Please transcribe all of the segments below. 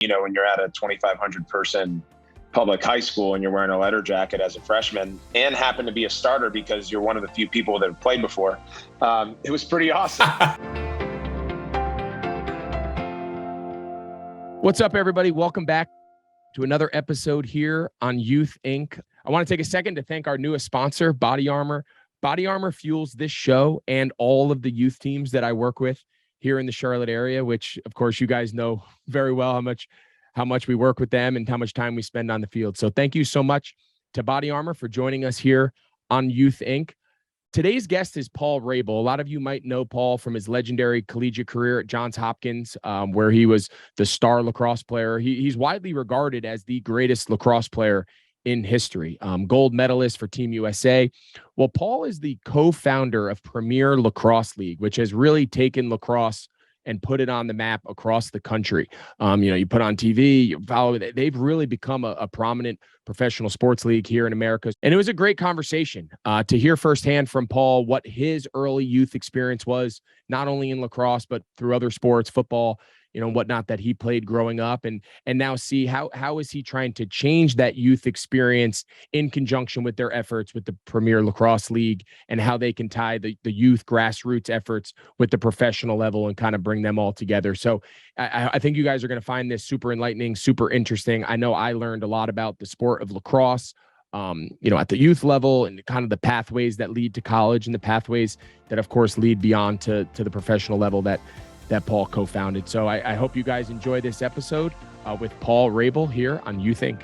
You know, when you're at a 2,500 person public high school and you're wearing a letter jacket as a freshman and happen to be a starter because you're one of the few people that have played before, it was pretty awesome. What's up, everybody? Welcome back to another episode here on Youth Inc. I want to take a second to thank our newest sponsor, Body Armor. Body Armor fuels this show and all of the youth teams that I work with here in the Charlotte area, which, of course, you guys know very well how much we work with them and how much time we spend on the field. So thank you so much to Body Armor for joining us here on Youth Inc. Today's guest is Paul Rabil. A lot of you might know Paul from his legendary collegiate career at Johns Hopkins, where he was the star lacrosse player. He's widely regarded as the greatest lacrosse player in history, gold medalist for Team USA. Well, Paul is the co-founder of Premier Lacrosse League, which has really taken lacrosse and put it on the map across the country. You put on TV, you follow it. They've really become a prominent professional sports league here in America. And it was a great conversation to hear firsthand from Paul what his early youth experience was, not only in lacrosse, but through other sports, football, whatnot that he played growing up, and now see how is he trying to change that youth experience in conjunction with their efforts with the Premier Lacrosse League, and how they can tie the youth grassroots efforts with the professional level and kind of bring them all together. So I think you guys are going to find this super enlightening, super interesting. I know I learned a lot about the sport of lacrosse, at the youth level, and kind of the pathways that lead to college and the pathways that, of course, lead beyond to the professional level that Paul co-founded. So I hope you guys enjoy this episode with Paul Rabil here on Youth Inc.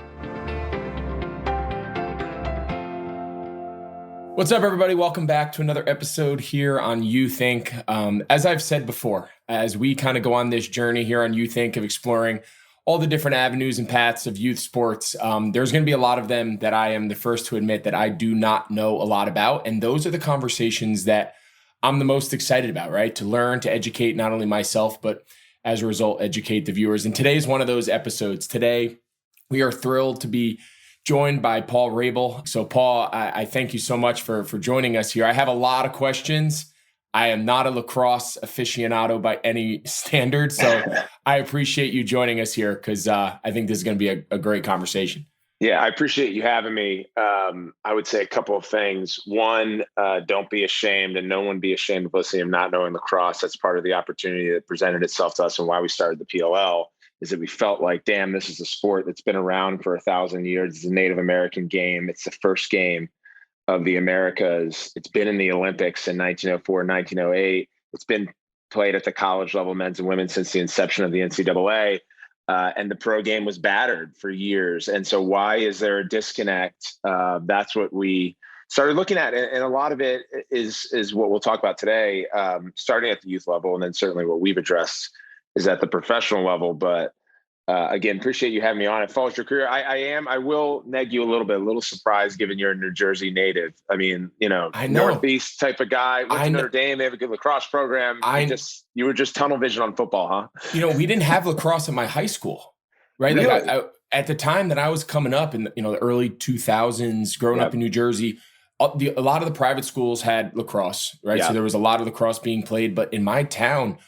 What's up, everybody? Welcome back to another episode here on Youth Inc. As I've said before, as we kind of go on this journey here on Youth Inc. of exploring all the different avenues and paths of youth sports, there's going to be a lot of them that I am the first to admit that I do not know a lot about. And those are the conversations that I'm the most excited about, right? To learn, to educate not only myself, but as a result, educate the viewers. And today is one of those episodes. Today, we are thrilled to be joined by Paul Rabil. So Paul, I thank you so much for joining us here. I have a lot of questions. I am not a lacrosse aficionado by any standard, so I appreciate you joining us here because I think this is going to be a great conversation. Yeah, I appreciate you having me. I would say a couple of things. One, don't be ashamed, and no one be ashamed of listening of not knowing lacrosse. That's part of the opportunity that presented itself to us and why we started the PLL, is that we felt like, damn, this is a sport that's been around for 1,000 years. It's a Native American game. It's the first game of the Americas. It's been in the Olympics in 1904, 1908. It's been played at the college level, men's and women's, since the inception of the NCAA. And the pro game was battered for years. And so why is there a disconnect? That's what we started looking at. And a lot of it is what we'll talk about today, starting at the youth level. And then certainly what we've addressed is at the professional level. But again, appreciate you having me on. It follows your career. I will neg you a little surprised given you're a New Jersey native. I mean, I know. Northeast type of guy. Went to Notre Dame. They have a good lacrosse program. You were just tunnel vision on football, huh? We didn't have lacrosse in my high school, right? Really? Like I, at the time that I was coming up in the early 2000s, growing up in New Jersey, a lot of the private schools had lacrosse, right? Yeah. So there was a lot of lacrosse being played, but in my town,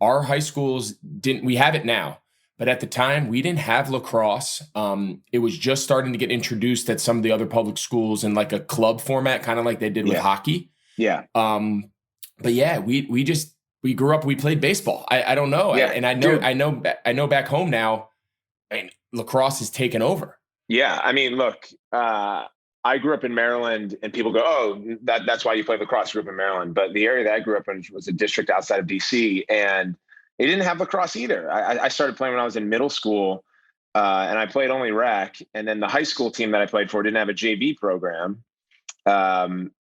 our high schools didn't. We have it now. But at the time, we didn't have lacrosse. It was just starting to get introduced at some of the other public schools in like a club format, kind of like they did with hockey. Yeah. But yeah, we grew up. We played baseball. I don't know, Yeah. and I know back home now, lacrosse has taken over. Yeah. I mean, look, I grew up in Maryland, and people go, "Oh, that's why you play lacrosse." Grew up in Maryland, but the area that I grew up in was a district outside of DC, and they didn't have lacrosse either. I started playing when I was in middle school, and I played only rec. And then the high school team that I played for didn't have a JV program. And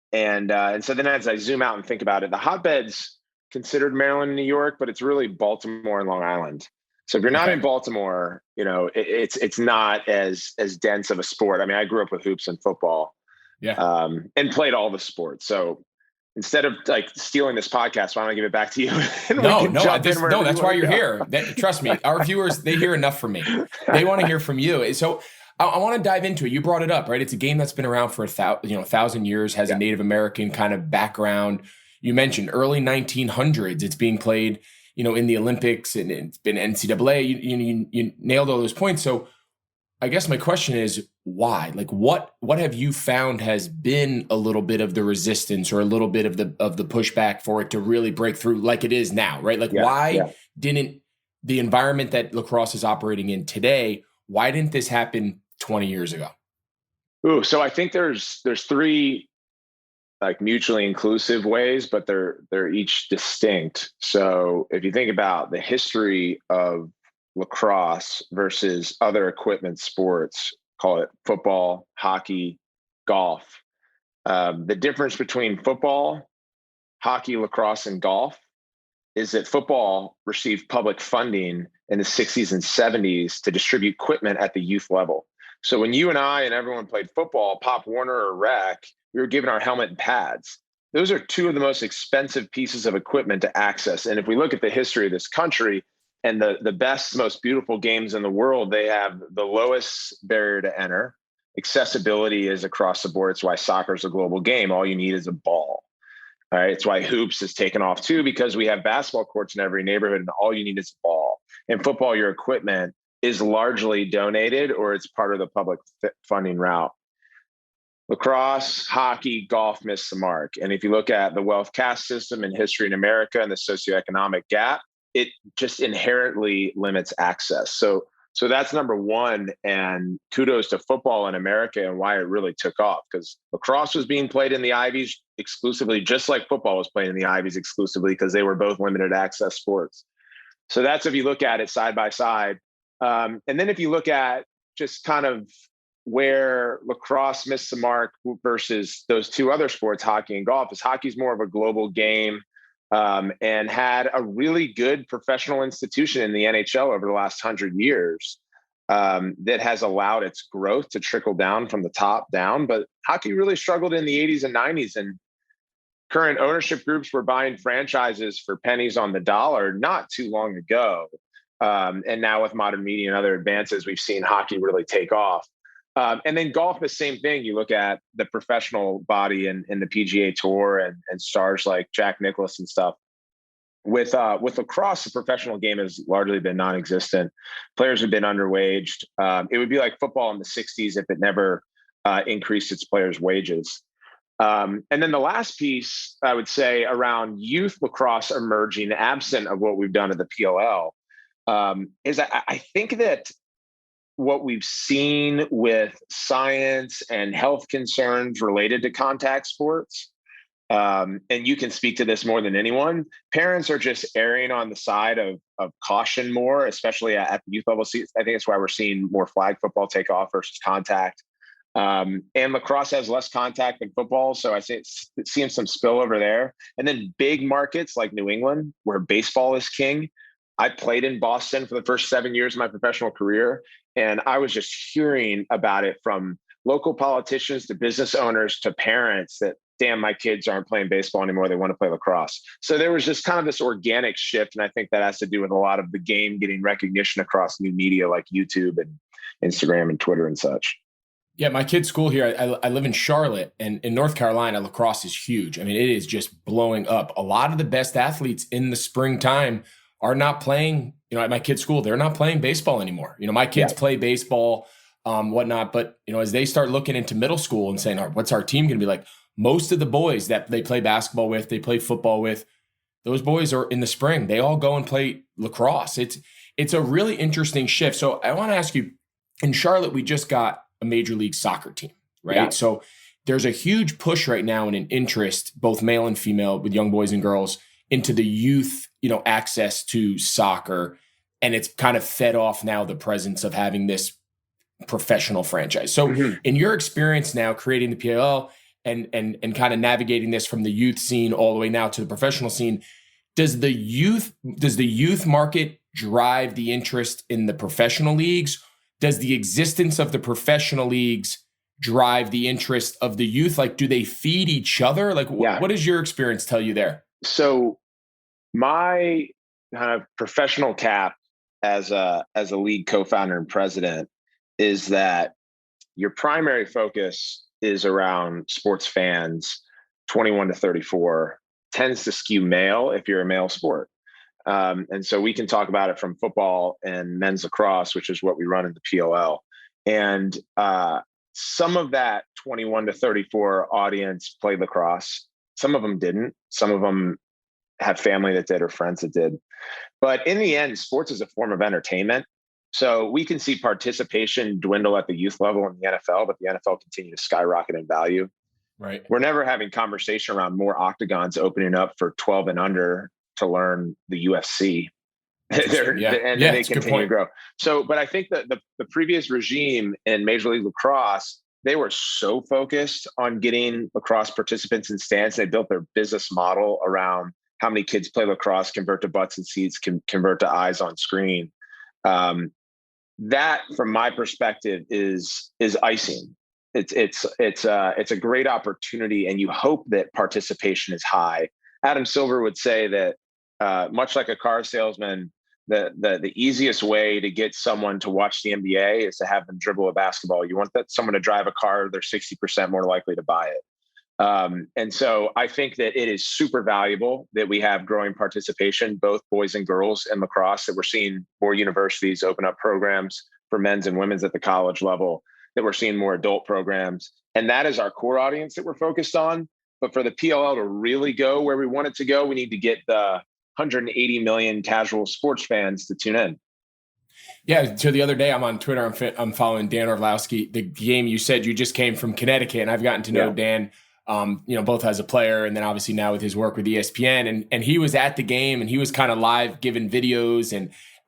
so then as I zoom out and think about it, the hotbed's considered Maryland and New York, but it's really Baltimore and Long Island. So if you're not in Baltimore, it's not as dense of a sport. I mean, I grew up with hoops and football, and played all the sports. So instead of like stealing this podcast, why don't I give it back to you? That's why you're here. Trust me, our viewers, they hear enough from me. They want to hear from you. So I want to dive into it. You brought it up, right? It's a game that's been around for 1,000 years, has a Native American kind of background. You mentioned early 1900s. It's being played in the Olympics, and it's been NCAA. You nailed all those points. So I guess my question is why? Like what have you found has been a little bit of the resistance or a little bit of the pushback for it to really break through like it is now, right? Like why didn't the environment that lacrosse is operating in today, why didn't this happen 20 years ago? Ooh, so I think there's three like mutually inclusive ways, but they're each distinct. So if you think about the history of lacrosse versus other equipment sports, call it football, hockey, golf, the difference between football, hockey, lacrosse, and golf is that football received public funding in the 60s and 70s to distribute equipment at the youth level. So when you and I and everyone played football, Pop Warner or Rec, we were given our helmet and pads. Those are two of the most expensive pieces of equipment to access. And if we look at the history of this country and the best, most beautiful games in the world, they have the lowest barrier to enter. Accessibility is across the board. It's why soccer is a global game. All you need is a ball. All right. It's why hoops is taken off too, because we have basketball courts in every neighborhood and all you need is a ball. In football, your equipment is largely donated or it's part of the public funding route. Lacrosse, hockey, golf missed the mark. And if you look at the wealth caste system and history in America and the socioeconomic gap, it just inherently limits access. So that's number one. And kudos to football in America and why it really took off, because lacrosse was being played in the Ivies exclusively, just like football was played in the Ivies exclusively, because they were both limited access sports. So that's if you look at it side by side. And then if you look at just kind of where lacrosse missed the mark versus those two other sports, hockey and golf, is hockey's more of a global game and had a really good professional institution in the NHL over the last 100 years that has allowed its growth to trickle down from the top down. But hockey really struggled in the 80s and 90s, and current ownership groups were buying franchises for pennies on the dollar not too long ago. And now with modern media and other advances, we've seen hockey really take off. And then golf, the same thing. You look at the professional body and the PGA Tour and stars like Jack Nicklaus and stuff. With lacrosse, the professional game has largely been non-existent. Players have been underwaged. It would be like football in the 60s if it never increased its players' wages. And then the last piece, I would say, around youth lacrosse emerging, absent of what we've done at the PLL, is I think that what we've seen with science and health concerns related to contact sports, and you can speak to this more than anyone, parents are just erring on the side of caution more, especially at the youth level. I think that's why we're seeing more flag football take off versus contact. And lacrosse has less contact than football, so I see it's seeing some spillover there. And then big markets like New England, where baseball is king. I played in Boston for the first 7 years of my professional career, and I was just hearing about it from local politicians to business owners to parents that, damn, my kids aren't playing baseball anymore. They want to play lacrosse. So there was just kind of this organic shift, and I think that has to do with a lot of the game getting recognition across new media like YouTube and Instagram and Twitter and such. Yeah, my kid's school here, I live in Charlotte, and in North Carolina, lacrosse is huge. I mean, it is just blowing up. A lot of the best athletes in the springtime are not playing, at my kid's school, they're not playing baseball anymore. My kids play baseball, whatnot. But, as they start looking into middle school and saying, what's our team going to be like? Most of the boys that they play basketball with, they play football with, those boys are in the spring. They all go and play lacrosse. It's a really interesting shift. So I want to ask you, in Charlotte, we just got a major league soccer team, right? Yeah. So there's a huge push right now and an interest, both male and female, with young boys and girls, into the youth, access to soccer. And it's kind of fed off now the presence of having this professional franchise. So in your experience now creating the PLL and kind of navigating this from the youth scene all the way now to the professional scene, does the youth market drive the interest in the professional leagues? Does the existence of the professional leagues drive the interest of the youth? Like, do they feed each other? Like, what does your experience tell you there? So my kind of professional cap as a league co-founder and president is that your primary focus is around sports fans 21 to 34, tends to skew male if you're a male sport. And so we can talk about it from football and men's lacrosse, which is what we run in the PLL. And some of that 21 to 34 audience played lacrosse. Some of them didn't. Some of them have family that did or friends that did. But in the end, sports is a form of entertainment. So we can see participation dwindle at the youth level in the NFL, but the NFL continue to skyrocket in value. Right. We're never having conversation around more octagons opening up for 12 and under to learn the UFC. They continue to grow. So, but I think that the previous regime in Major League Lacrosse, they were so focused on getting lacrosse participants in stands. They built their business model around how many kids play lacrosse, convert to butts and seats, can convert to eyes on screen. That, from my perspective, is icing. It's a great opportunity, and you hope that participation is high. Adam Silver would say that much like a car salesman, the easiest way to get someone to watch the NBA is to have them dribble a basketball. You want someone to drive a car, they're 60% more likely to buy it. And so I think that it is super valuable that we have growing participation, both boys and girls in lacrosse, that we're seeing more universities open up programs for men's and women's at the college level, that we're seeing more adult programs. And that is our core audience that we're focused on. But for the PLL to really go where we want it to go, we need to get the 180 million casual sports fans to tune in. Yeah. So the other day I'm on Twitter, I'm following Dan Orlowski. The game you said you just came from Connecticut, and I've gotten to know Dan, both as a player and then obviously now with his work with ESPN. And he was at the game, and he was kind of live giving videos,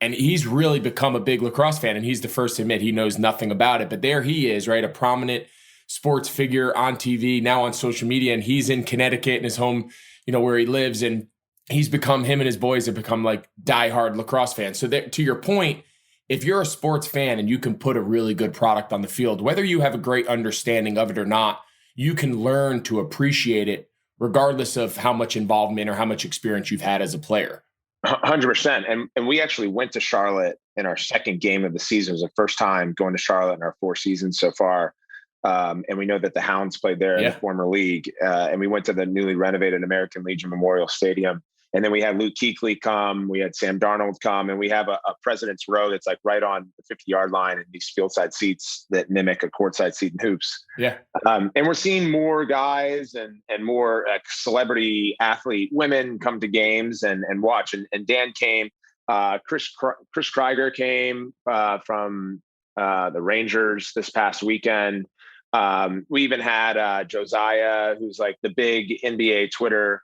and he's really become a big lacrosse fan. And he's the first to admit he knows nothing about it. But there he is, right? A prominent sports figure on TV, now on social media, and he's in Connecticut in his home, where he lives. And him and his boys have become like diehard lacrosse fans. So that, to your point, if you're a sports fan and you can put a really good product on the field, whether you have a great understanding of it or not, you can learn to appreciate it regardless of how much involvement or how much experience you've had as a player. 100%. And we actually went to Charlotte in our second game of the season. It was the first time going to Charlotte in our 4 seasons so far. And we know that the Hounds played there in the former league. And we went to the newly renovated American Legion Memorial Stadium. And then we had Luke Kuechly come, we had Sam Darnold come, and we have a President's Row that's like right on the 50-yard line, and these fieldside seats that mimic a courtside seat in hoops. Yeah. And we're seeing more guys and more celebrity athlete women come to games and watch. And Dan came, Chris Krieger came from the Rangers this past weekend. We even had Josiah, who's like the big NBA Twitter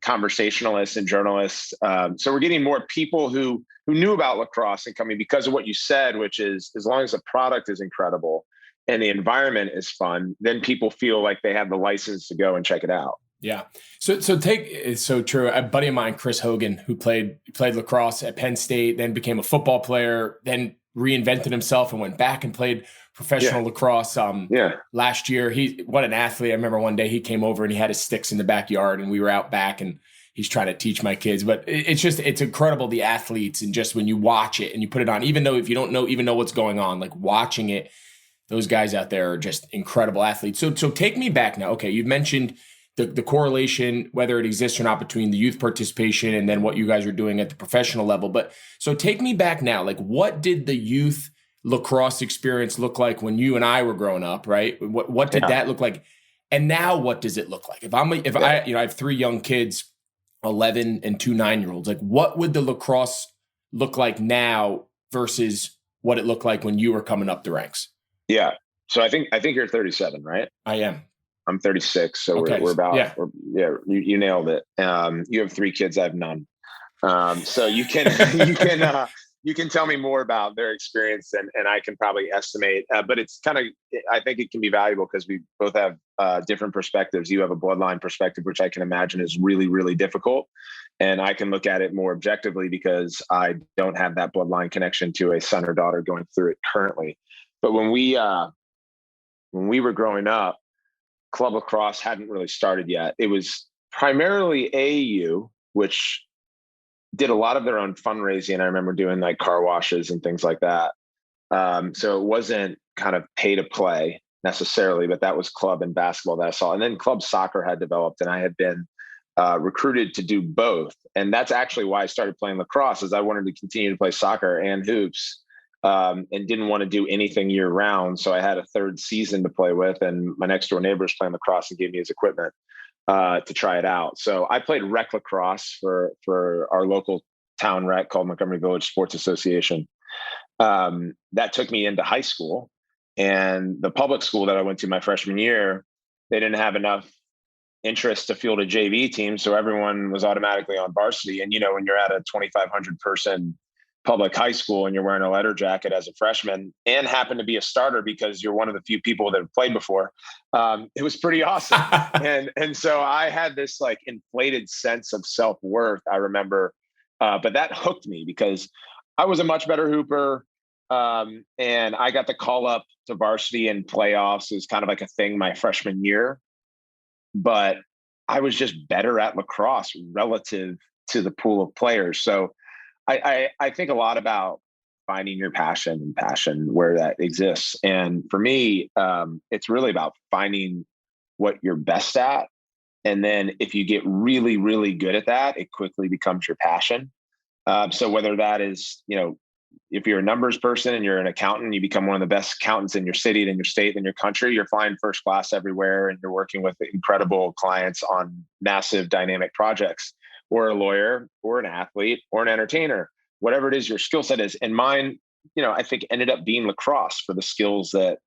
conversationalists and journalists. So we're getting more people who knew about lacrosse and coming because of what you said, which is, as long as the product is incredible and the environment is fun, then people feel like they have the license to go and check it out. Yeah. It's so true. A buddy of mine, Chris Hogan, who played lacrosse at Penn State, then became a football player, then reinvented himself and went back and played professional lacrosse last year. What an athlete. I remember one day he came over and he had his sticks in the backyard, and we were out back, and he's trying to teach my kids. But it's incredible, the athletes, and just when you watch it and you put it on, even though if you don't know what's going on, like watching it, those guys out there are just incredible athletes. So take me back now. Okay, you've mentioned the correlation, whether it exists or not, between the youth participation and then what you guys are doing at the professional level. But so take me back now, like what did the youth lacrosse experience look like when you and I were growing up, right? What did that look like? And now what does it look like? I have 3 young kids, 11 and 2 9-year-olds, like what would the lacrosse look like now versus what it looked like when you were coming up the ranks? Yeah. So I think you're 37, right? I am. I'm 36. So we're about, you nailed it. You have 3 kids. I have none. So you can tell me more about their experience and I can probably estimate, but it's I think it can be valuable because we both have different perspectives. You have a bloodline perspective, which I can imagine is really, really difficult. And I can look at it more objectively because I don't have that bloodline connection to a son or daughter going through it currently. But when we were growing up, club lacrosse hadn't really started yet. It was primarily AAU, which did a lot of their own fundraising. I remember doing like car washes and things like that. So it wasn't kind of pay to play necessarily, but that was club and basketball that I saw. And then club soccer had developed, and I had been recruited to do both. And that's actually why I started playing lacrosse, is I wanted to continue to play soccer and hoops, and didn't want to do anything year round. So I had a third season to play with, and my next door neighbor was playing lacrosse and gave me his equipment to try it out. So I played rec lacrosse for our local town rec called Montgomery Village Sports Association. That took me into high school, and the public school that I went to my freshman year, they didn't have enough interest to field a JV team. So everyone was automatically on varsity. And, when you're at a 2,500 person public high school and you're wearing a letter jacket as a freshman and happen to be a starter because you're one of the few people that have played before, it was pretty awesome. and so I had this like inflated sense of self-worth, I remember, but that hooked me because I was a much better hooper. And I got the call up to varsity and playoffs. It was kind of like a thing my freshman year, but I was just better at lacrosse relative to the pool of players. So I think a lot about finding your passion where that exists. And for me, it's really about finding what you're best at. And then if you get really, really good at that, it quickly becomes your passion. So whether that is, if you're a numbers person and you're an accountant, you become one of the best accountants in your city, in your state, in your country. You're flying first class everywhere, and you're working with incredible clients on massive dynamic projects. Or a lawyer, or an athlete, or an entertainer, whatever it is your skill set is. And mine, I think ended up being lacrosse for the skills that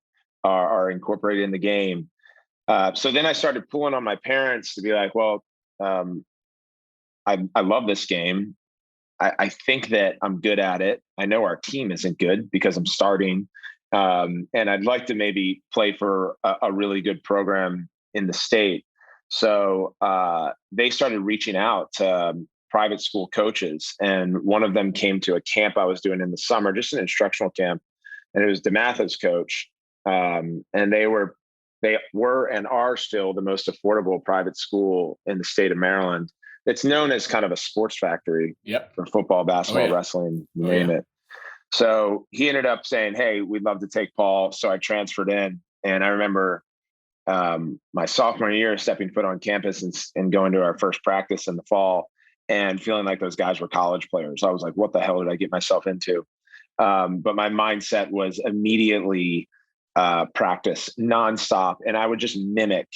are incorporated in the game. So then I started pulling on my parents to be like, well, I love this game. I think that I'm good at it. I know our team isn't good because I'm starting. And I'd like to maybe play for a really good program in the state. So they started reaching out to private school coaches. And one of them came to a camp I was doing in the summer, just an instructional camp. And it was DeMatha's coach. And they were and are still the most affordable private school in the state of Maryland. It's known as kind of a sports factory for football, basketball, wrestling, you name it. So he ended up saying, hey, we'd love to take Paul. So I transferred in. And I remember my sophomore year stepping foot on campus and going to our first practice in the fall and feeling like those guys were college players. I was like, what the hell did I get myself into? But my mindset was immediately practice nonstop. And I would just mimic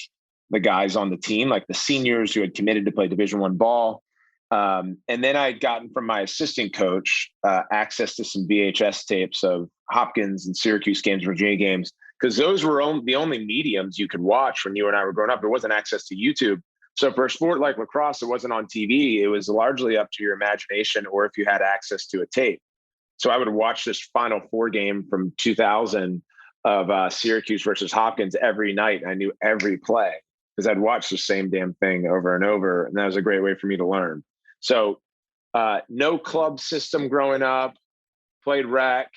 the guys on the team, like the seniors who had committed to play Division I ball. And then I'd gotten from my assistant coach access to some VHS tapes of Hopkins and Syracuse games, Virginia games, because those were the only mediums you could watch when you and I were growing up. There wasn't access to YouTube. So for a sport like lacrosse, it wasn't on TV. It was largely up to your imagination or if you had access to a tape. So I would watch this Final Four game from 2000 of Syracuse versus Hopkins every night. I knew every play because I'd watched the same damn thing over and over. And that was a great way for me to learn. So no club system growing up, played rec,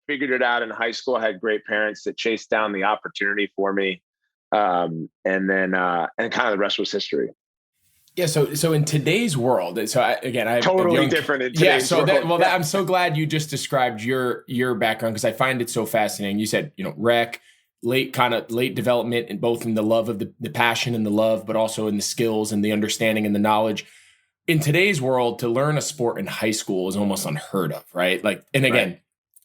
figured it out in high school. I had great parents that chased down the opportunity for me. And kind of the rest was history. Yeah. So in today's world, I have totally different in today's world. I'm so glad you just described your background because I find it so fascinating. You said, rec, late development, and both in the love of the passion and the love, but also in the skills and the understanding and the knowledge. In today's world, to learn a sport in high school is almost unheard of, right?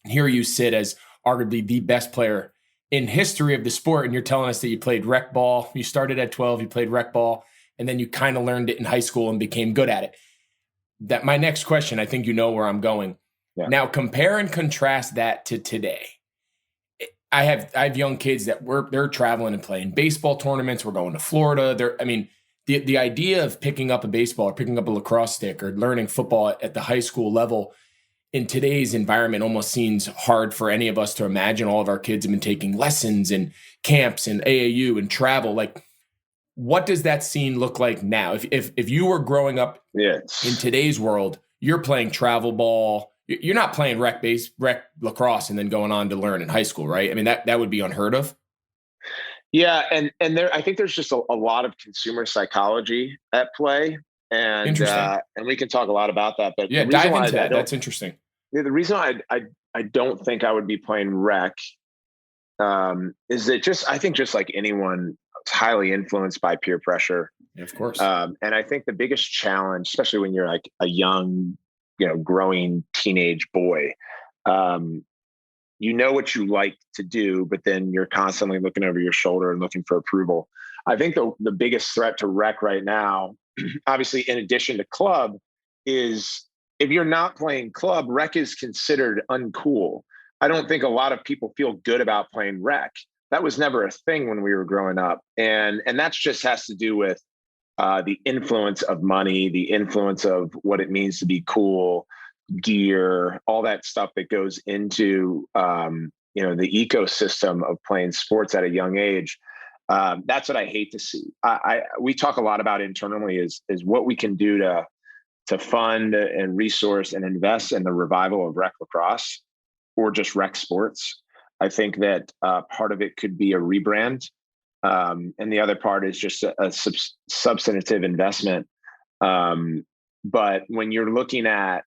Here you sit as arguably the best player in history of the sport, and you're telling us that you played rec ball. You started at 12, you played rec ball, and then you kind of learned it in high school and became good at it. That my next question, I think you know where I'm going. Yeah. Now, compare and contrast that to today. I have young kids that they're traveling and playing baseball tournaments. We're going to Florida. The idea of picking up a baseball or picking up a lacrosse stick or learning football at the high school level in today's environment almost seems hard for any of us to imagine. All of our kids have been taking lessons and camps and AAU and travel. Like, what does that scene look like now? If you were growing up in today's world, you're playing travel ball. You're not playing rec lacrosse and then going on to learn in high school, right? I mean, that would be unheard of. Yeah. And I think there's just a lot of consumer psychology at play. And we can talk a lot about that. But yeah, dive into that. That's interesting. Yeah, the reason I don't think I would be playing rec is that I think just like anyone, it's highly influenced by peer pressure. Of course. And I think the biggest challenge, especially when you're like a young, growing teenage boy, you know what you like to do, but then you're constantly looking over your shoulder and looking for approval. I think the biggest threat to rec right now, obviously, in addition to club, is if you're not playing club, rec is considered uncool. I don't think a lot of people feel good about playing rec. That was never a thing when we were growing up. And that just has to do with the influence of money, the influence of what it means to be cool, gear, all that stuff that goes into, the ecosystem of playing sports at a young age. That's what I hate to see. We talk a lot about internally is what we can do to fund and resource and invest in the revival of rec lacrosse or just rec sports. I think that part of it could be a rebrand. And the other part is just a substantive investment. But when you're looking at,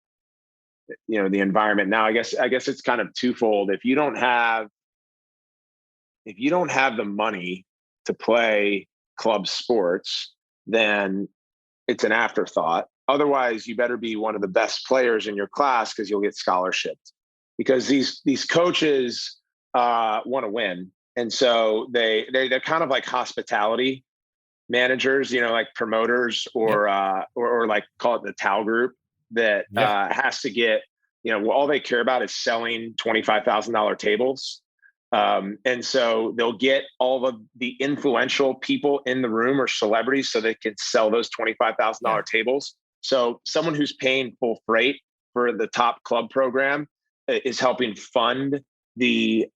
the environment now, I guess it's kind of twofold. If you don't have the money to play club sports, then it's an afterthought. Otherwise, you better be one of the best players in your class because you'll get scholarships. Because these coaches want to win, and so they're kind of like hospitality managers, like promoters or like call it the towel group that has to get, all they care about is selling $25,000 tables. And so they'll get all of the influential people in the room or celebrities so they can sell those $25,000 tables. So someone who's paying full freight for the top club program is helping fund the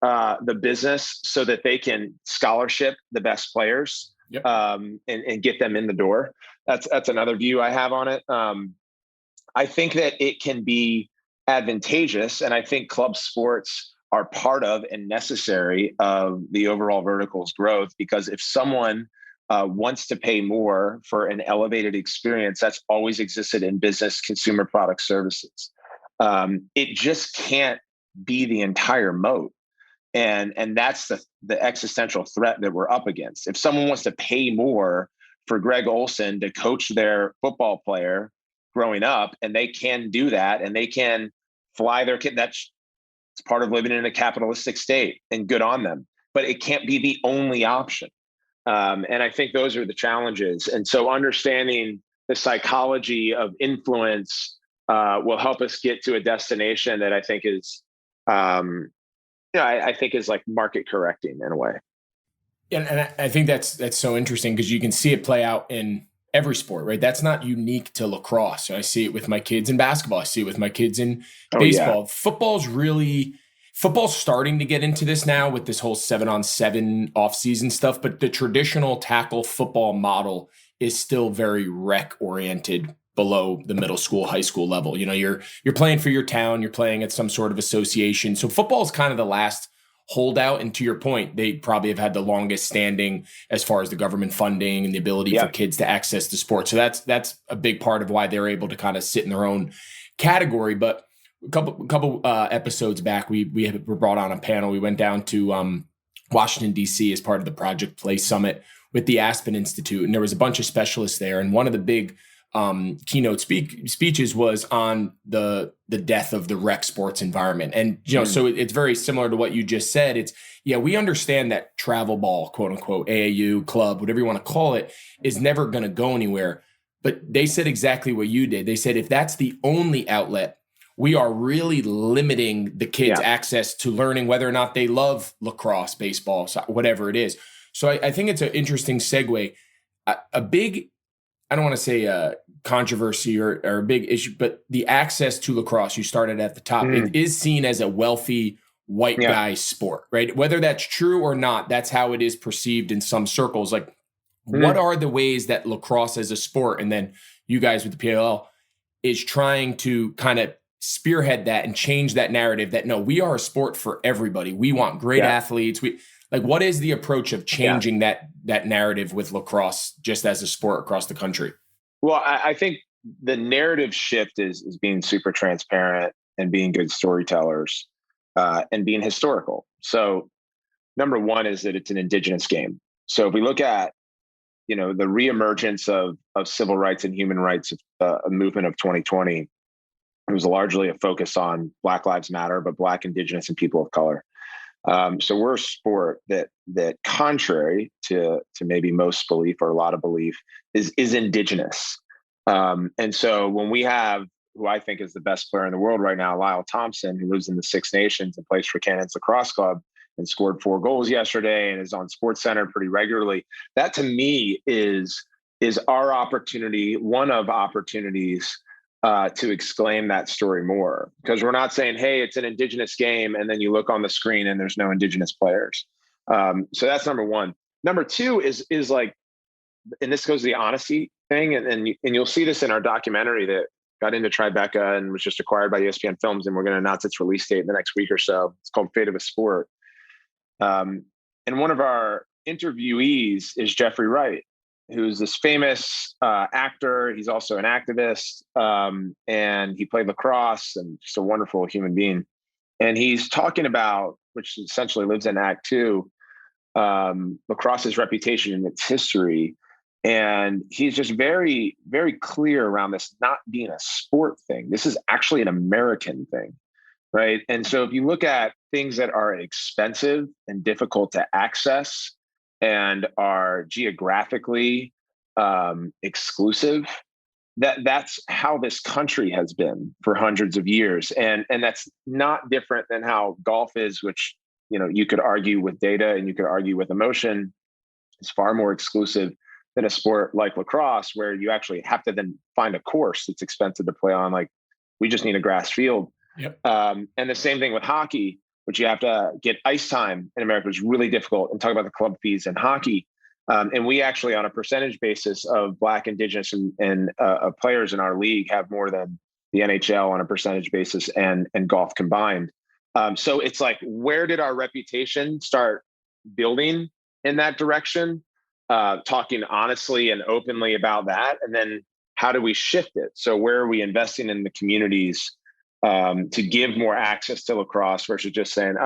business so that they can scholarship the best players and get them in the door. That's another view I have on it. I think that it can be advantageous, and I think club sports are part of and necessary of the overall vertical's growth, because if someone wants to pay more for an elevated experience, that's always existed in business, consumer product services. It just can't be the entire moat. And that's the existential threat that we're up against. If someone wants to pay more for Greg Olson to coach their football player growing up, and they can do that, and they can fly their kid, that's part of living in a capitalistic state, and good on them. But it can't be the only option. And I think those are the challenges. And so understanding the psychology of influence will help us get to a destination that I think is, I think is like market correcting in a way. And I think that's so interesting because you can see it play out in every sport, right? That's not unique to lacrosse. I see it with my kids in basketball. I see it with my kids in baseball. Yeah. Football's starting to get into this now with this whole 7-on-7 off-season stuff, but the traditional tackle football model is still very rec oriented below the middle school, high school level. You're playing for your town, you're playing at some sort of association. So football is kind of the last holdout. And to your point, they probably have had the longest standing as far as the government funding and the ability for kids to access the sport. So that's a big part of why they're able to kind of sit in their own category. But a couple episodes back, we were brought on a panel. We went down to Washington, D.C. as part of the Project Play Summit with the Aspen Institute. And there was a bunch of specialists there. And one of the big keynote speeches was on the death of the rec sports environment. And, so it's very similar to what you just said. It's, we understand that travel ball, quote unquote, AAU, club, whatever you want to call it, is never going to go anywhere. But they said exactly what you did. They said, if that's the only outlet, we are really limiting the kids' access to learning whether or not they love lacrosse, baseball, whatever it is. So I think it's an interesting segue. A big, I don't want to say a controversy or a big issue, but the access to lacrosse, you started at the top, it is seen as a wealthy white guy sport, right? Whether that's true or not, that's how it is perceived in some circles. Like, what are the ways that lacrosse as a sport, and then you guys with the PLL, is trying to kind of spearhead that and change that narrative that, no, we are a sport for everybody. We want great athletes. What is the approach of changing that narrative with lacrosse just as a sport across the country? Well, I think the narrative shift is being super transparent and being good storytellers and being historical. So number one is that it's an indigenous game. So if we look at the reemergence of civil rights and human rights, a movement of 2020, it was largely a focus on Black Lives Matter, but Black, Indigenous, and people of color. So we're a sport that contrary to maybe most belief or a lot of belief is indigenous. And so when we have who I think is the best player in the world right now, Lyle Thompson, who lives in the Six Nations and plays for Cannons Lacrosse Club and scored 4 goals yesterday and is on SportsCenter pretty regularly. That to me is our opportunity, one of opportunities to exclaim that story more, because we're not saying, hey, it's an indigenous game, and then you look on the screen and there's no indigenous players. So that's number one. Number two is like, and this goes to the honesty thing, and you'll see this in our documentary that got into Tribeca and was just acquired by ESPN Films, and we're going to announce its release date in the next week or so. It's called Fate of a Sport. And one of our interviewees is Jeffrey Wright, who's this famous actor. He's also an activist, and he played lacrosse and just a wonderful human being. And he's talking about, which essentially lives in Act Two, lacrosse's reputation and its history. And he's just very, very clear around this not being a sport thing. This is actually an American thing, right? And so if you look at things that are expensive and difficult to access and are geographically exclusive, that's how this country has been for hundreds of years. And that's not different than how golf is, which, you could argue with data and you could argue with emotion. It's far more exclusive than a sport like lacrosse, where you actually have to then find a course that's expensive to play on. Like, we just need a grass field. Yep. And the same thing with hockey, which you have to get ice time in America, is really difficult. And talk about the club fees in hockey. And we actually, on a percentage basis of Black, Indigenous, and players in our league, have more than the NHL on a percentage basis and golf combined. So it's like, where did our reputation start building in that direction? Talking honestly and openly about that. And then how do we shift it? So where are we investing in the communities to give more access to lacrosse versus just saying,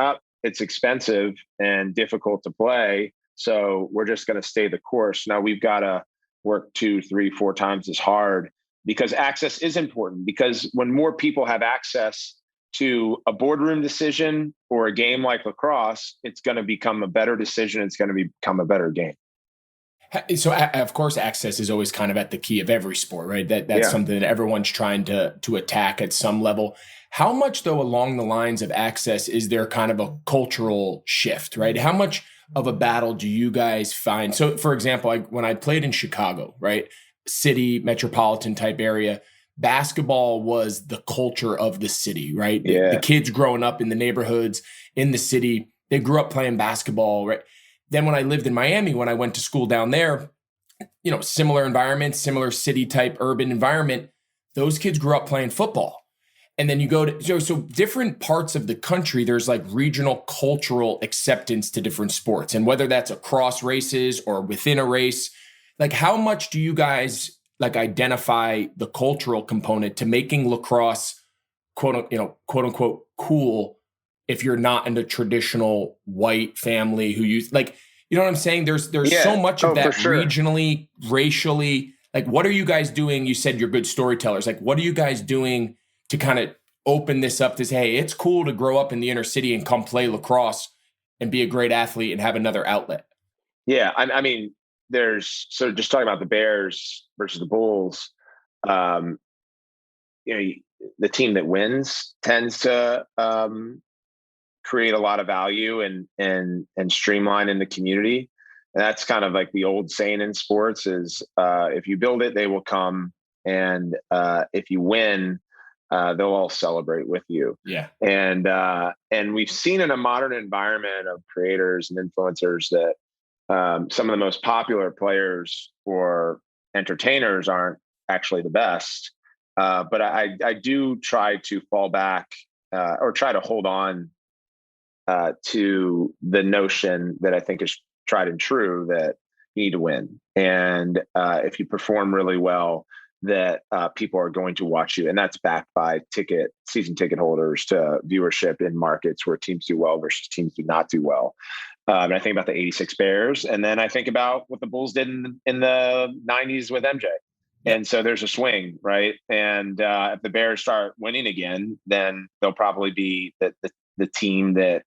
it's expensive and difficult to play, so we're just going to stay the course. Now we've got to work 2, 3, 4 times as hard, because access is important. Because when more people have access to a boardroom decision or a game like lacrosse, it's going to become a better decision. It's going to become a better game. So, of course, access is always kind of at the key of every sport, right? That's something that everyone's trying to attack at some level. How much, though, along the lines of access, is there kind of a cultural shift, right? How much of a battle do you guys find? So, for example, when I played in Chicago, right, city, metropolitan type area, basketball was the culture of the city, right? Yeah. The kids growing up in the neighborhoods, in the city, they grew up playing basketball, right? Then when I lived in Miami, when I went to school down there, similar environment, similar city type urban environment, those kids grew up playing football. And then you go to, so different parts of the country, there's like regional cultural acceptance to different sports. And whether that's across races or within a race, like how much do you guys like identify the cultural component to making lacrosse quote unquote cool if you're not in the traditional white family who use, like, you know what I'm saying? There's so much of that regionally, racially. Like, what are you guys doing? You said you're good storytellers. Like, what are you guys doing to kind of open this up to say, hey, it's cool to grow up in the inner city and come play lacrosse and be a great athlete and have another outlet? Yeah. I mean, so just talking about the Bears versus the Bulls, the team that wins tends to, create a lot of value and streamline in the community. And that's kind of like the old saying in sports is, if you build it, they will come. And if you win, they'll all celebrate with you. Yeah. And we've seen in a modern environment of creators and influencers that some of the most popular players or entertainers aren't actually the best. But I do try to fall back or try to hold on to the notion that I think is tried and true, that you need to win. And if you perform really well, that people are going to watch you. And that's backed by season ticket holders to viewership in markets where teams do well versus teams do not do well. And I think about the 86 Bears. And then I think about what the Bulls did in the 90s with MJ. And so there's a swing, right? And if the Bears start winning again, then they'll probably be the team that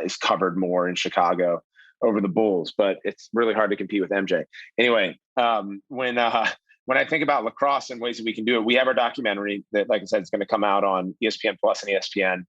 is covered more in Chicago over the Bulls. But it's really hard to compete with MJ. Anyway, when I think about lacrosse and ways that we can do it, we have our documentary that, like I said, is going to come out on ESPN Plus and ESPN.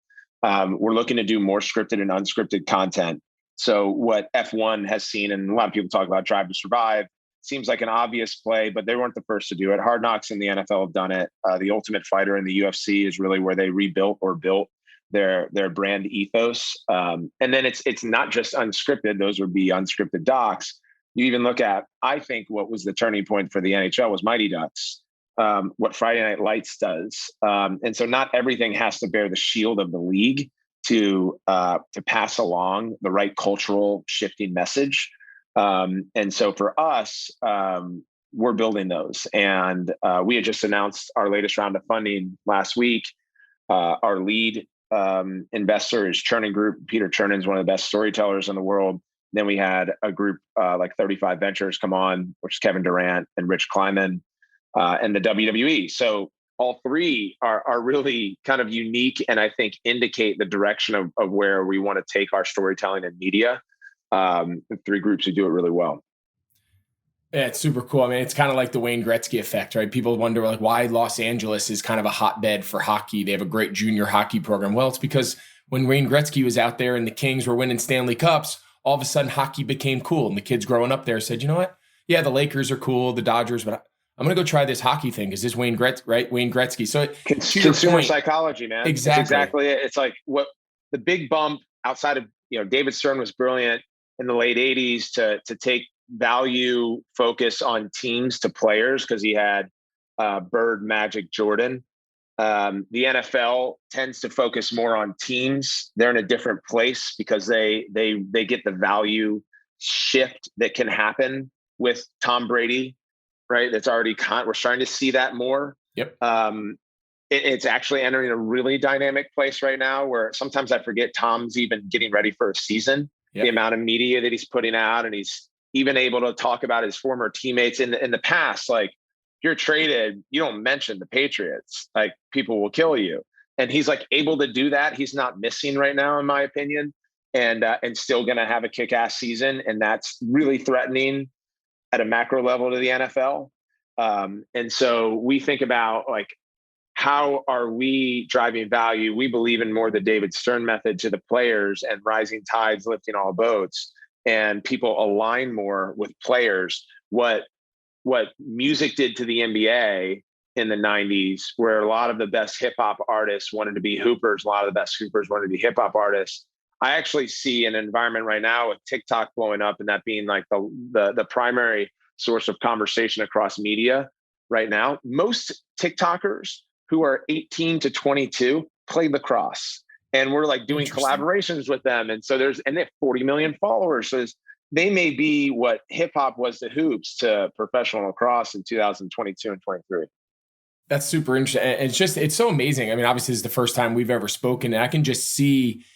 We're looking to do more scripted and unscripted content. So what F1 has seen, and a lot of people talk about Drive to Survive, seems like an obvious play, but they weren't the first to do it. Hard Knocks in the NFL have done it. The Ultimate Fighter in the UFC is really where they rebuilt or built their brand ethos. And then it's not just unscripted. Those would be unscripted docs. You even look at, I think what was the turning point for the NHL was Mighty Ducks, what Friday Night Lights does. And so not everything has to bear the shield of the league to pass along the right cultural shifting message. And so for us, we're building those. And we had just announced our latest round of funding last week. Our lead investor is Chernin Group. Peter Chernin is one of the best storytellers in the world. Then we had a group like 35 Ventures come on, which is Kevin Durant and Rich Kleiman, and the WWE. So all three are really kind of unique, and I think indicate the direction of where we want to take our storytelling and media. Three groups who do it really well. Yeah, it's super cool. I mean, it's kind of like the Wayne Gretzky effect, right? People wonder like why Los Angeles is kind of a hotbed for hockey. They have a great junior hockey program. Well, it's because when Wayne Gretzky was out there and the Kings were winning Stanley Cups, all of a sudden hockey became cool. And the kids growing up there said, you know what? Yeah, the Lakers are cool, the Dodgers, but I'm going to go try this hockey thing. Is this Wayne Gretzky. So consumer psychology, man. Exactly. It's exactly it. It's like what the big bump outside of, David Stern was brilliant in the late 80s to take value focus on teams to players because he had Bird, Magic, Jordan. The NFL tends to focus more on teams. They're in a different place because they get the value shift that can happen with Tom Brady, right? That's already we're starting to see that more. Yep. It's actually entering a really dynamic place right now where sometimes I forget Tom's even getting ready for a season. Yep. The amount of media that he's putting out, and he's even able to talk about his former teammates in the past. Like, if you're traded, you don't mention the Patriots. Like, people will kill you. And he's like able to do that. He's not missing right now, in my opinion, and still going to have a kick-ass season. And that's really threatening at a macro level to the NFL. And so we think about like, how are we driving value? We believe in more the David Stern method to the players and rising tides lifting all boats, and people align more with players. What music did to the NBA in the 90s, where a lot of the best hip hop artists wanted to be hoopers, a lot of the best hoopers wanted to be hip hop artists. I actually see an environment right now with TikTok blowing up and that being like the primary source of conversation across media right now. Most TikTokers who are 18 to 22 play lacrosse, and we're like doing collaborations with them. And so they have 40 million followers. So they may be what hip hop was to hoops to professional lacrosse in 2022 and 23. That's super interesting. And it's so amazing. I mean, obviously this is the first time we've ever spoken, and I can just see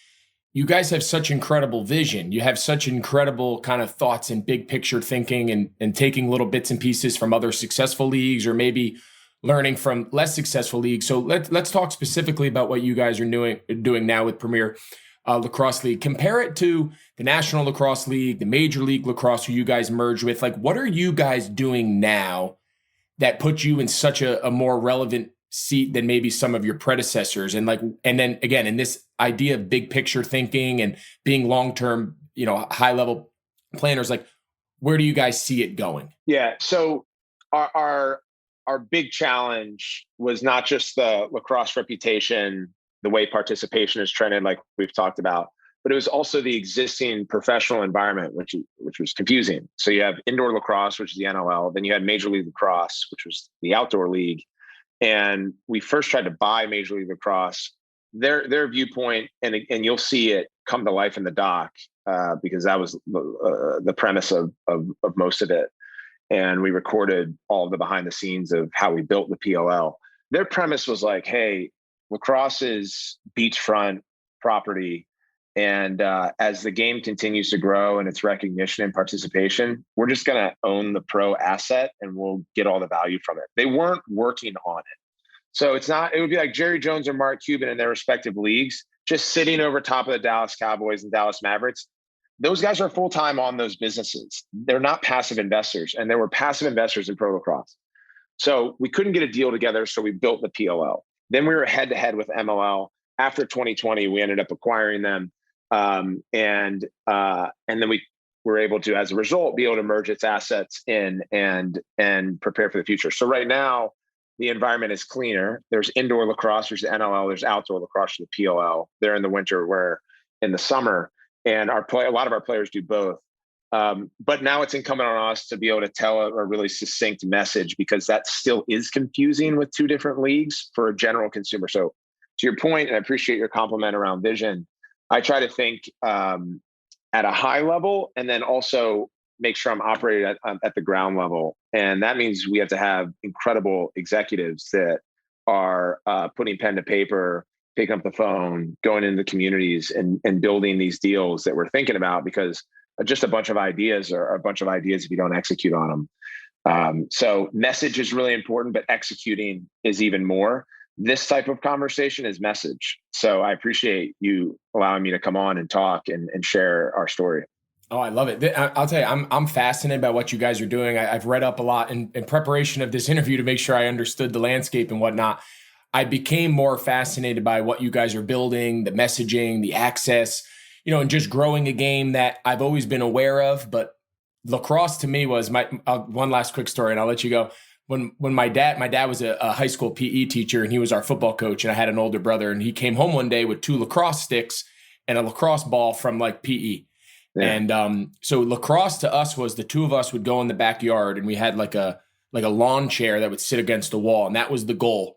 you guys have such incredible vision. You have such incredible kind of thoughts and big picture thinking and taking little bits and pieces from other successful leagues or maybe learning from less successful leagues. So let's talk specifically about what you guys are doing now with Premier Lacrosse League. Compare it to the National Lacrosse League, the Major League Lacrosse, who you guys merged with. Like, what are you guys doing now that puts you in such a more relevant seat than maybe some of your predecessors? And then again, in this idea of big picture thinking and being long-term, high level planners, like, where do you guys see it going? Yeah. So our big challenge was not just the lacrosse reputation, the way participation is trending, like we've talked about, but it was also the existing professional environment, which was confusing. So you have indoor lacrosse, which is the NLL, then you had Major League Lacrosse, which was the outdoor league. And we first tried to buy Major League Lacrosse. Their viewpoint, and you'll see it come to life in the doc, because that was the premise of most of it, and we recorded all of the behind the scenes of how we built the PLL. Their premise was like, hey, lacrosse is beachfront property. And as the game continues to grow and its recognition and participation, we're just going to own the pro asset and we'll get all the value from it. They weren't working on it. So it would be like Jerry Jones or Mark Cuban in their respective leagues, just sitting over top of the Dallas Cowboys and Dallas Mavericks. Those guys are full-time on those businesses. They're not passive investors, and there were passive investors in pro lacrosse. So we couldn't get a deal together, so we built the PLL. Then we were head-to-head with MLL. After 2020, we ended up acquiring them. And then we were able to, as a result, be able to merge its assets in and prepare for the future. So right now, the environment is cleaner. There's indoor lacrosse, there's the NLL, there's outdoor lacrosse, the PLL. They're in the winter, we're in the summer. And a lot of our players do both. But now it's incumbent on us to be able to tell a really succinct message, because that still is confusing with two different leagues for a general consumer. So to your point, and I appreciate your compliment around vision, I try to think at a high level and then also make sure I'm operating at the ground level. And that means we have to have incredible executives that are putting pen to paper, picking up the phone, going into the communities and building these deals that we're thinking about, because just a bunch of ideas are a bunch of ideas if you don't execute on them. So message is really important, but executing is even more. This type of conversation is message. So I appreciate you allowing me to come on and talk and share our story. Oh, I love it. I'll tell you, I'm fascinated by what you guys are doing. I've read up a lot in preparation of this interview to make sure I understood the landscape and whatnot. I became more fascinated by what you guys are building, the messaging, the access, and just growing a game that I've always been aware of. But lacrosse to me was one last quick story, and I'll let you go. When my dad was a high school PE teacher, and he was our football coach, and I had an older brother, and he came home one day with 2 lacrosse sticks and a lacrosse ball from like PE. Yeah. And so lacrosse to us was the two of us would go in the backyard, and we had like a lawn chair that would sit against the wall, and that was the goal.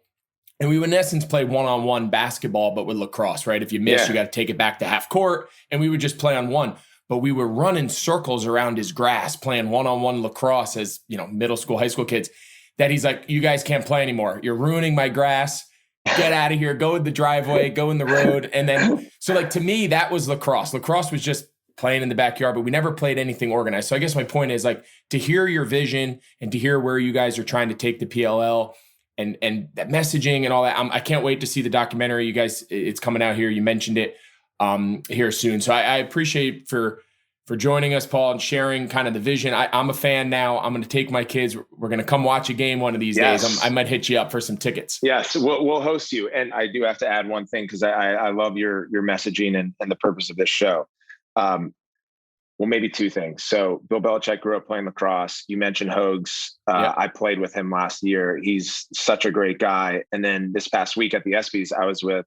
And we would in essence play one-on-one basketball, but with lacrosse, right? If you miss, you got to take it back to half court, and we would just play on one. But we were running circles around his grass, playing one-on-one lacrosse as middle school, high school kids. That he's like, you guys can't play anymore. You're ruining my grass. Get out of here. Go in the driveway. Go in the road. And then, so like to me, that was lacrosse. Lacrosse was just playing in the backyard, but we never played anything organized. So I guess my point is like to hear your vision and to hear where you guys are trying to take the PLL and that messaging and all that. I can't wait to see the documentary. You guys, it's coming out here. You mentioned it here soon. So I appreciate for joining us, Paul, and sharing kind of the vision. I'm a fan now. I'm going to take my kids. We're going to come watch a game one of these days. I might hit you up for some tickets. Yes, we'll host you. And I do have to add one thing, because I love your messaging and the purpose of this show. Well, maybe 2 things. So Bill Belichick grew up playing lacrosse. You mentioned Hogs. I played with him last year. He's such a great guy. And then this past week at the ESPYs, I was with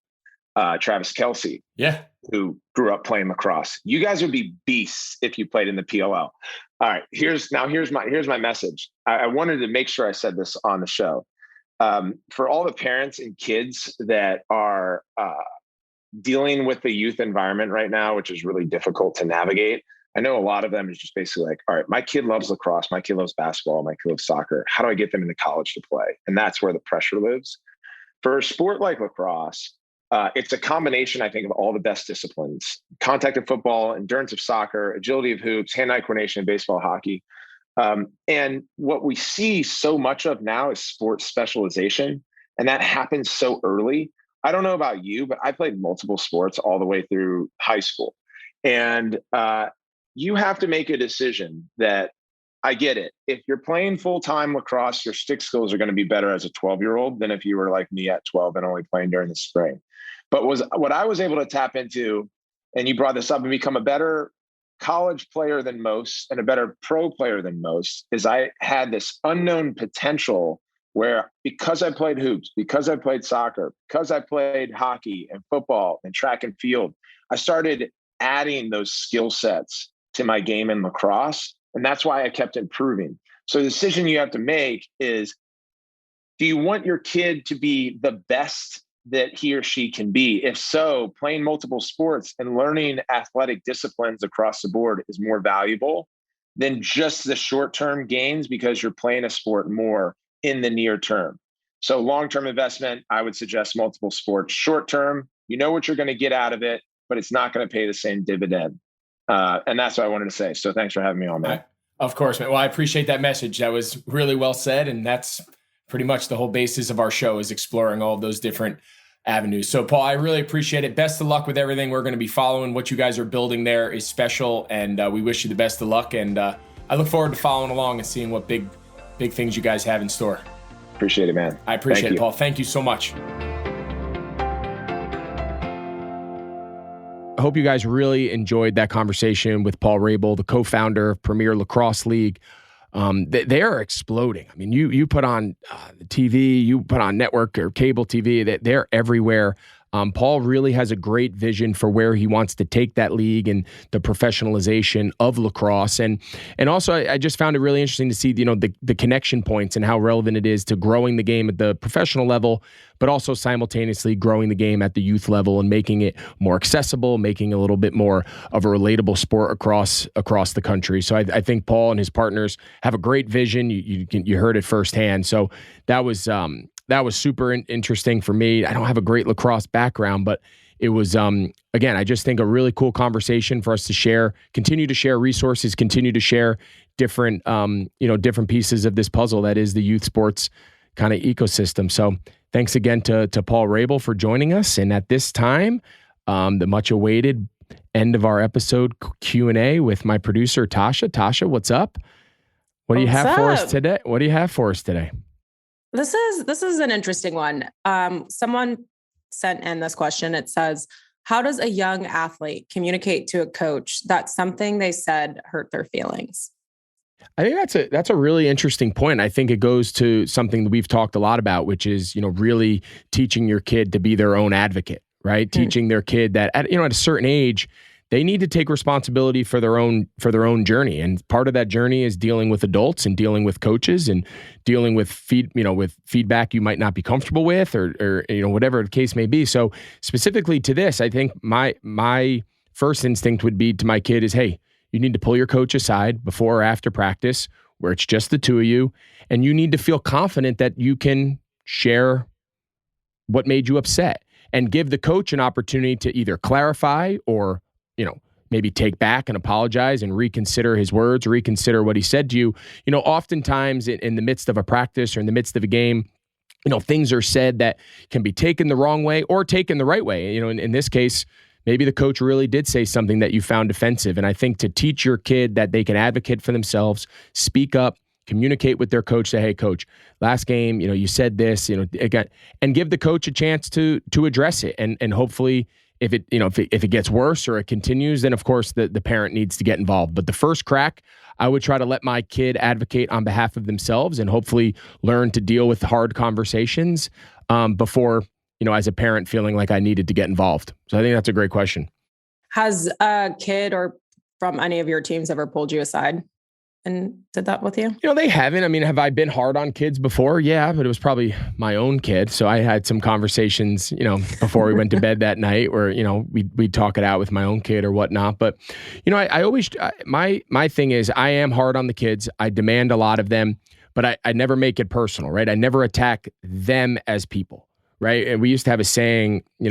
Travis Kelce, who grew up playing lacrosse. You guys would be beasts if you played in the PLL. All right, here's my message. I wanted to make sure I said this on the show. For all the parents and kids that are dealing with the youth environment right now, which is really difficult to navigate, I know a lot of them is just basically like, all right, my kid loves lacrosse, my kid loves basketball, my kid loves soccer. How do I get them into college to play? And that's where the pressure lives. For a sport like lacrosse, it's a combination, I think, of all the best disciplines: contact of football, endurance of soccer, agility of hoops, hand-eye coordination of baseball, hockey. And what we see so much of now is sports specialization, and that happens so early. I don't know about you, but I played multiple sports all the way through high school. And you have to make a decision that, I get it. If you're playing full-time lacrosse, your stick skills are going to be better as a 12-year-old than if you were like me at 12 and only playing during the spring. But what I was able to tap into, and you brought this up, and become a better college player than most and a better pro player than most, is I had this unknown potential where, because I played hoops, because I played soccer, because I played hockey and football and track and field, I started adding those skill sets to my game in lacrosse. And that's why I kept improving. So the decision you have to make is, do you want your kid to be the best that he or she can be? If so, playing multiple sports and learning athletic disciplines across the board is more valuable than just the short-term gains because you're playing a sport more in the near term. So long-term investment, I would suggest multiple sports. Short-term, you know what you're going to get out of it, but it's not going to pay the same dividend. And that's what I wanted to say. So thanks for having me on, man. Of course, man. Well, I appreciate that message. That was really well said. And that's pretty much the whole basis of our show, is exploring all of those different avenues. So Paul, I really appreciate it. Best of luck with everything. We're going to be following. What you guys are building there is special, and we wish you the best of luck. And I look forward to following along and seeing what big things you guys have in store. Appreciate it, man. I appreciate it, Paul. Thank you so much. I hope you guys really enjoyed that conversation with Paul Rabil, the co-founder of Premier Lacrosse League. They are exploding. I mean, you put on the TV, you put on network or cable TV, they're everywhere. Paul really has a great vision for where he wants to take that league and the professionalization of lacrosse. And also, I just found it really interesting to see, the connection points and how relevant it is to growing the game at the professional level, but also simultaneously growing the game at the youth level and making it more accessible, making it a little bit more of a relatable sport across the country. So I think Paul and his partners have a great vision. You heard it firsthand. So that was super interesting for me. I don't have a great lacrosse background, but it was, again, I just think a really cool conversation for us to share, continue to share resources, continue to share different pieces of this puzzle that is the youth sports kind of ecosystem. So thanks again to Paul Rabil for joining us. And at this time, the much awaited end of our episode Q&A with my producer, Tasha. Tasha, what's up? What do you have for us today? What do you have for us today? This is an interesting one. Someone sent in this question. It says, how does a young athlete communicate to a coach that something they said hurt their feelings? I think that's a really interesting point. I think it goes to something that we've talked a lot about, which is, really teaching your kid to be their own advocate, right? Teaching their kid that at a certain age, they need to take responsibility for their own journey. And part of that journey is dealing with adults and dealing with coaches and dealing with feedback you might not be comfortable with or whatever the case may be. So specifically to this, I think my first instinct would be to my kid is, hey, you need to pull your coach aside before or after practice where it's just the two of you. And you need to feel confident that you can share what made you upset and give the coach an opportunity to either clarify or maybe take back and apologize and reconsider his words, reconsider what he said to you. Oftentimes in the midst of a practice or in the midst of a game, things are said that can be taken the wrong way or taken the right way. In this case, maybe the coach really did say something that you found offensive. And I think to teach your kid that they can advocate for themselves, speak up, communicate with their coach, say, hey, coach, last game, you said this, again, and give the coach a chance to address it. And hopefully, if it gets worse or it continues, then of course the parent needs to get involved. But the first crack, I would try to let my kid advocate on behalf of themselves and hopefully learn to deal with hard conversations before, as a parent feeling like I needed to get involved. So I think that's a great question. Has a kid or from any of your teams ever pulled you aside and did that with you? They haven't. I mean, have I been hard on kids before? Yeah, but it was probably my own kid. So I had some conversations, before we went to bed that night where, we'd talk it out with my own kid or whatnot. But, I always, my thing is I am hard on the kids. I demand a lot of them, but I never make it personal, right? I never attack them as people, right? And we used to have a saying, in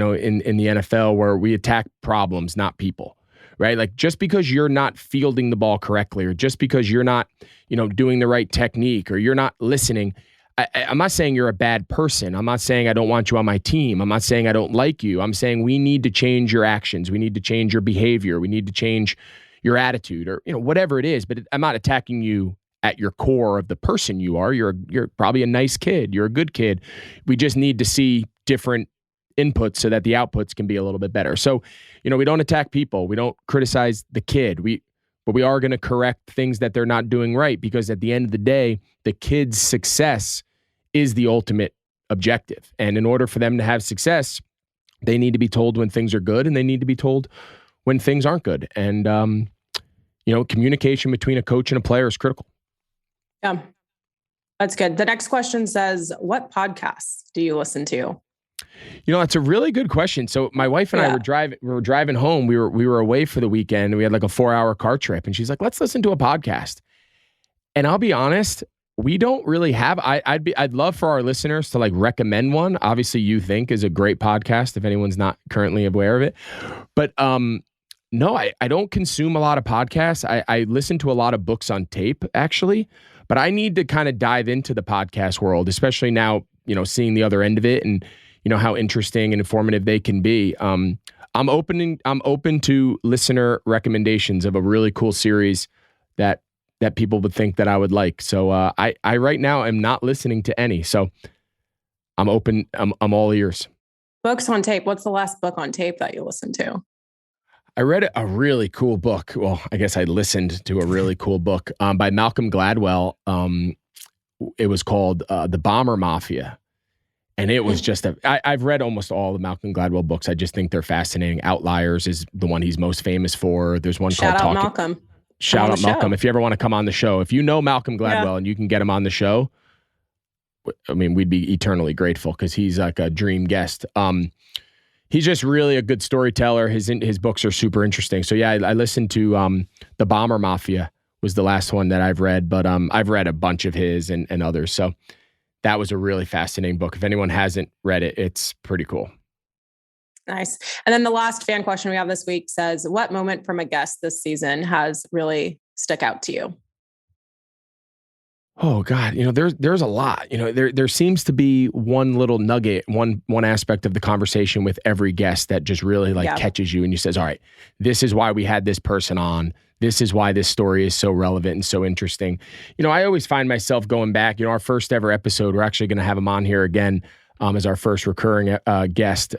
the NFL where we attack problems, not people. Right? Like just because you're not fielding the ball correctly or just because you're not, doing the right technique or you're not listening, I'm not saying you're a bad person. I'm not saying I don't want you on my team. I'm not saying I don't like you. I'm saying we need to change your actions. We need to change your behavior. We need to change your attitude or, whatever it is. But I'm not attacking you at your core of the person you are. You're probably a nice kid. You're a good kid. We just need to see different inputs so that the outputs can be a little bit better. So, we don't attack people. We don't criticize the kid. But we are going to correct things that they're not doing right because at the end of the day, the kid's success is the ultimate objective. And in order for them to have success, they need to be told when things are good and they need to be told when things aren't good. And, communication between a coach and a player is critical. Yeah, that's good. The next question says, what podcasts do you listen to? That's a really good question. So my wife and I were driving home. We were away for the weekend. We had like a 4-hour car trip, and she's like, "Let's listen to a podcast." And I'll be honest, we don't really have. I'd love for our listeners to like recommend one. Obviously, You Think is a great podcast if anyone's not currently aware of it. But no, I don't consume a lot of podcasts. I listen to a lot of books on tape, actually. But I need to kind of dive into the podcast world, especially now, seeing the other end of it and how interesting and informative they can be. I'm open to listener recommendations of a really cool series that people would think that I would like. So I right now am not listening to any. So I'm open. I'm all ears. Books on tape. What's the last book on tape that you listened to? I read a really cool book. Well, I guess I listened to a really cool book by Malcolm Gladwell. It was called The Bomber Mafia. And it was just I've read almost all the Malcolm Gladwell books. I just think they're fascinating. Outliers is the one he's most famous for. There's one called Shout out Malcolm. Shout out Malcolm. If you ever want to come on the show, if you know Malcolm Gladwell and you can get him on the show, I mean, we'd be eternally grateful because he's like a dream guest. He's just really a good storyteller. His books are super interesting. So yeah, I listened to The Bomber Mafia was the last one that I've read, but I've read a bunch of his and others. So that was a really fascinating book. If anyone hasn't read it, it's pretty cool. Nice. And then the last fan question we have this week says, what moment from a guest this season has really stuck out to you? Oh God, there's a lot. There seems to be one little nugget, one aspect of the conversation with every guest that just really catches you and you says, all right, this is why we had this person on. This is why this story is so relevant and so interesting. I always find myself going back, our first ever episode, we're actually going to have him on here again as our first recurring guest,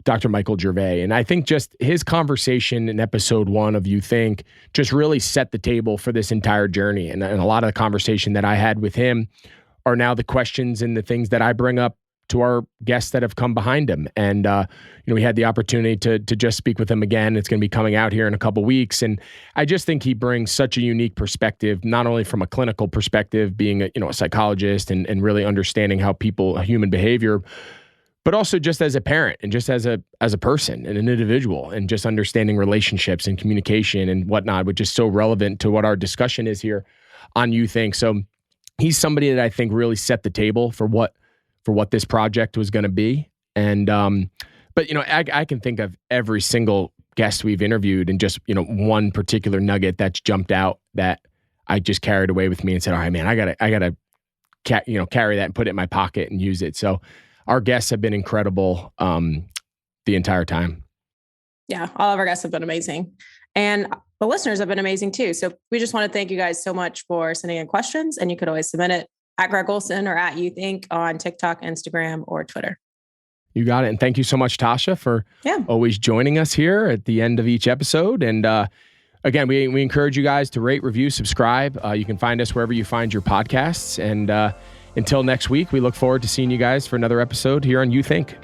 Dr. Michael Gervais. And I think just his conversation in episode 1 of You Think just really set the table for this entire journey. And a lot of the conversation that I had with him are now the questions and the things that I bring up to our guests that have come behind him. And, we had the opportunity to just speak with him again. It's going to be coming out here in a couple weeks. And I just think he brings such a unique perspective, not only from a clinical perspective, being a psychologist and really understanding how human behavior, but also just as a parent and just as a person and an individual and just understanding relationships and communication and whatnot, which is so relevant to what our discussion is here on You Think. So he's somebody that I think really set the table for what this project was going to be. And, but I can think of every single guest we've interviewed and just, one particular nugget that's jumped out that I just carried away with me and said, all right, man, I gotta carry that and put it in my pocket and use it. So our guests have been incredible the entire time. Yeah, all of our guests have been amazing. And the listeners have been amazing too. So we just want to thank you guys so much for sending in questions. And you could always submit it at Greg Olson or at You Think on TikTok, Instagram, or Twitter. You got it. And thank you so much, Tasha, for always joining us here at the end of each episode. And again, we encourage you guys to rate, review, subscribe. You can find us wherever you find your podcasts. And until next week, we look forward to seeing you guys for another episode here on You Think.